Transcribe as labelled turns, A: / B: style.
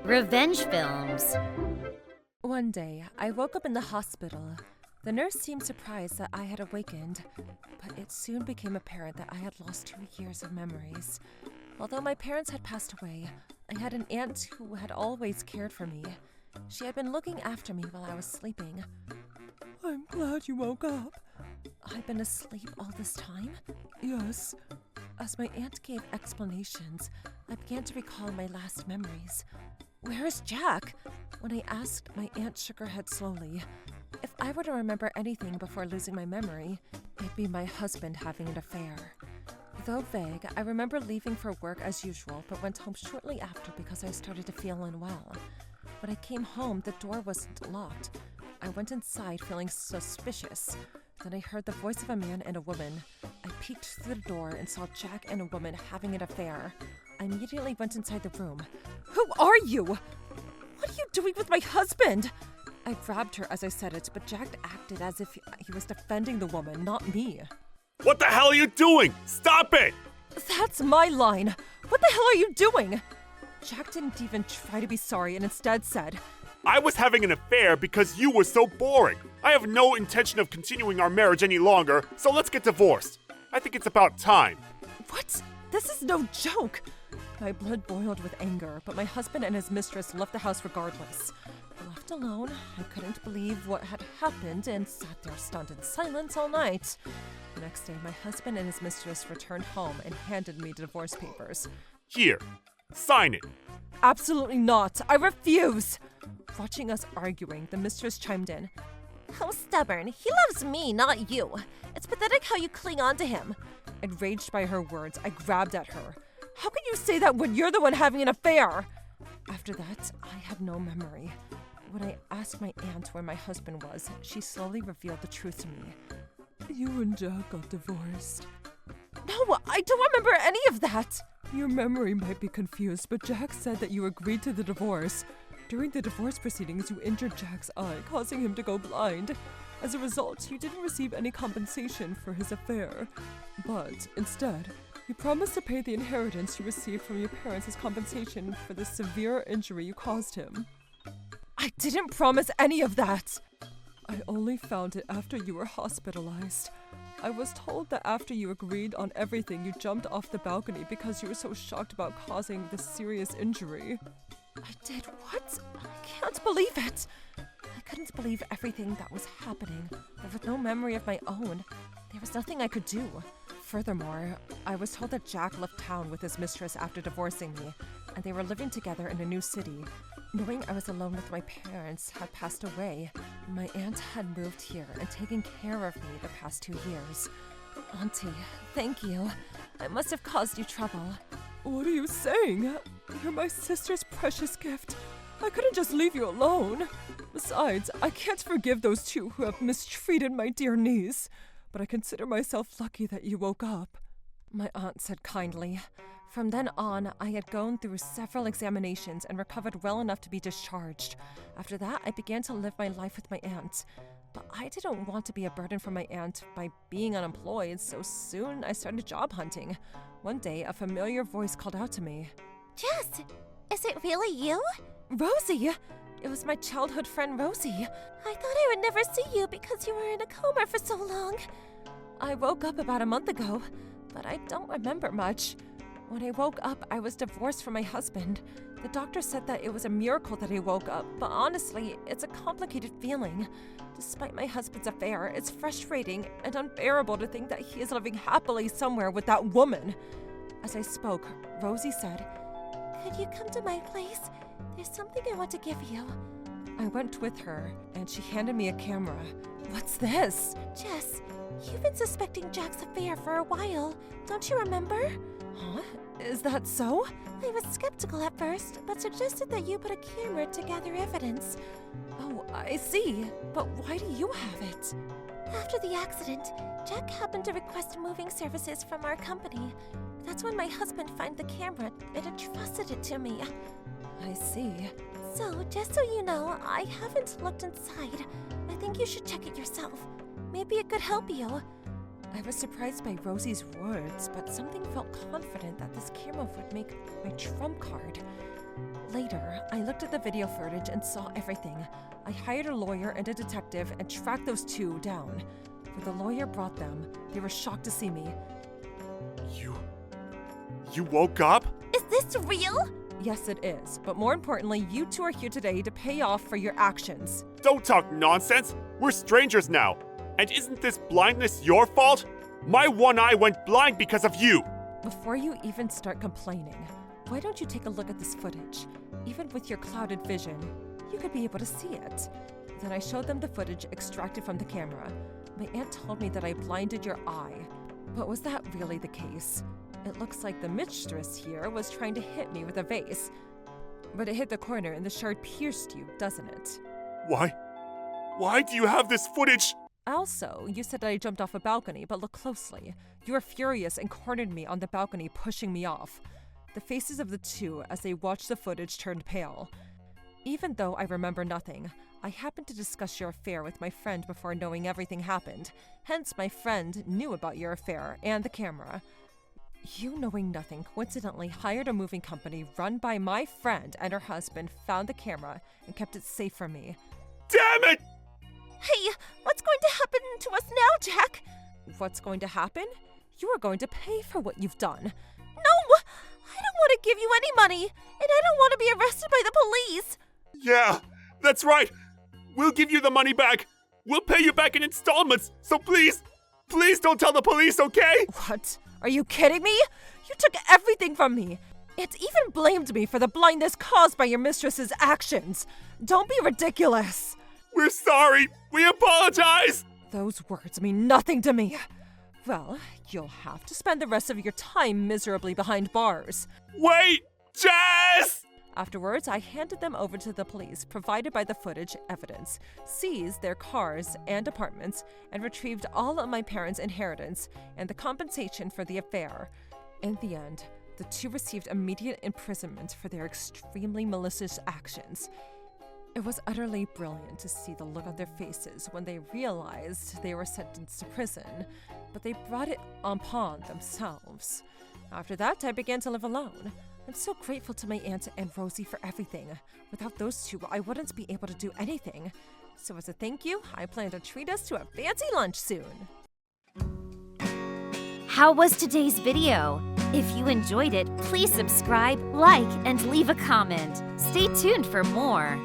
A: Revenge films.
B: One day, I woke up in the hospital. The nurse seemed surprised that I had awakened, but it soon became apparent that I had lost 2 years of memories. Although my parents had passed away, I had an aunt who had always cared for me. She had been looking after me while I was sleeping. I'm glad you woke up. I've been asleep all this time? Yes. As my aunt gave explanations, I began to recall my last memories. Where is Jack? When I asked, my aunt shook her head slowly. If I were to remember anything before losing my memory, it'd be my husband having an affair. Though vague, I remember leaving for work as usual, but went home shortly after because I started to feel unwell. When I came home, the door wasn't locked. I went inside feeling suspicious. Then I heard the voice of a man and a woman. I peeked through the door and saw Jack and a woman having an affair. I immediately went inside the room. Who are you? What are you doing with my husband? I grabbed her as I said it, but Jack acted as if he was defending the woman, not me.
C: What the hell are you doing? Stop it!
B: That's my line. What the hell are you doing? Jack didn't even try to be sorry and instead said,
C: I was having an affair because you were so boring. I have no intention of continuing our marriage any longer, so let's get divorced. I think it's about time.
B: What? This is no joke. My blood boiled with anger, but my husband and his mistress left the house regardless. Left alone, I couldn't believe what had happened and sat there stunned in silence all night. The next day, my husband and his mistress returned home and handed me the divorce papers.
C: Here, sign it.
B: Absolutely not. I refuse. Watching us arguing, the mistress chimed in. How stubborn. He loves me, not you. It's pathetic how you cling on to him. Enraged by her words, I grabbed at her. How can you say that when you're the one having an affair? After that, I had no memory. When I asked my aunt where my husband was, she slowly revealed the truth to me. You and Jack got divorced. No, I don't remember any of that. Your memory might be confused, but Jack said that you agreed to the divorce. During the divorce proceedings, you injured Jack's eye, causing him to go blind. As a result, you didn't receive any compensation for his affair. But instead, you promised to pay the inheritance you received from your parents as compensation for the severe injury you caused him. I didn't promise any of that! I only found it after you were hospitalized. I was told that after you agreed on everything, you jumped off the balcony because you were so shocked about causing this serious injury. I did what? I can't believe it! I couldn't believe everything that was happening, but with no memory of my own, there was nothing I could do. Furthermore, I was told that Jack left town with his mistress after divorcing me, and they were living together in a new city. Knowing I was alone with my parents had passed away, my aunt had moved here and taken care of me the past 2 years. Auntie, thank you. I must have caused you trouble. What are you saying? You're my sister's precious gift. I couldn't just leave you alone. Besides, I can't forgive those two who have mistreated my dear niece. But I consider myself lucky that you woke up. My aunt said kindly. From then on, I had gone through several examinations and recovered well enough to be discharged. After that, I began to live my life with my aunt. But I didn't want to be a burden for my aunt by being unemployed, so soon I started job hunting. One day, a familiar voice called out to me.
D: Jess, is it really you?
B: Rosie! It was my childhood friend Rosie.
D: I thought I would never see you because you were in a coma for so long.
B: I woke up about a month ago, but I don't remember much. When I woke up, I was divorced from my husband. The doctor said that it was a miracle that I woke up, but honestly, it's a complicated feeling. Despite my husband's affair, it's frustrating and unbearable to think that he is living happily somewhere with that woman. As I spoke, Rosie said,
D: Could you come to my place? There's something I want to give you.
B: I went with her, and she handed me a camera. What's this?
D: Jess, you've been suspecting Jack's affair for a while. Don't you remember?
B: Huh? Is that so?
D: I was skeptical at first, but suggested that you put a camera to gather evidence.
B: Oh, I see. But why do you have it?
D: After the accident, Jack happened to request moving services from our company. That's when my husband found the camera and entrusted it to me.
B: I see.
D: So, just so you know, I haven't looked inside. I think you should check it yourself. Maybe it could help you.
B: I was surprised by Rosie's words, but something felt confident that this camera would make my trump card. Later, I looked at the video footage and saw everything. I hired a lawyer and a detective and tracked those two down. When the lawyer brought them, they were shocked to see me.
C: You woke up?
D: Is this real?
B: Yes, it is, but more importantly, you two are here today to pay off for your actions.
C: Don't talk nonsense. We're strangers now. And isn't this blindness your fault? My one eye went blind because of you.
B: Before you even start complaining, why don't you take a look at this footage? Even with your clouded vision, you could be able to see it. Then I showed them the footage extracted from the camera. My aunt told me that I blinded your eye. But was that really the case? It looks like the mistress here was trying to hit me with a vase. But it hit the corner and the shard pierced you, doesn't it?
C: Why do you have this footage?
B: Also, you said that I jumped off a balcony, but look closely. You were furious and cornered me on the balcony, pushing me off. The faces of the two as they watched the footage turned pale. Even though I remember nothing, I happened to discuss your affair with my friend before knowing everything happened. Hence, my friend knew about your affair and the camera. You, knowing nothing, coincidentally hired a moving company run by my friend, and her husband found the camera and kept it safe from me.
C: Damn it!
D: Hey, what's going to happen to us now, Jack?
B: What's going to happen? You are going to pay for what you've done.
D: No! I don't want to give you any money, and I don't want to be arrested by the police.
C: Yeah, that's right. We'll give you the money back. We'll pay you back in installments. So please don't tell the police, okay?
B: What? Are you kidding me? You took everything from me. It even blamed me for the blindness caused by your mistress's actions. Don't be ridiculous.
C: We're sorry. We apologize.
B: Those words mean nothing to me. Well, you'll have to spend the rest of your time miserably behind bars.
C: Wait, Jess!
B: Afterwards, I handed them over to the police, provided by the footage evidence, seized their cars and apartments, and retrieved all of my parents' inheritance and the compensation for the affair. In the end, the two received immediate imprisonment for their extremely malicious actions. It was utterly brilliant to see the look on their faces when they realized they were sentenced to prison, but they brought it upon themselves. After that, I began to live alone. I'm so grateful to my aunt and Rosie for everything. Without those two, I wouldn't be able to do anything. So as a thank you, I plan to treat us to a fancy lunch soon.
A: How was today's video? If you enjoyed it, please subscribe, like, and leave a comment. Stay tuned for more.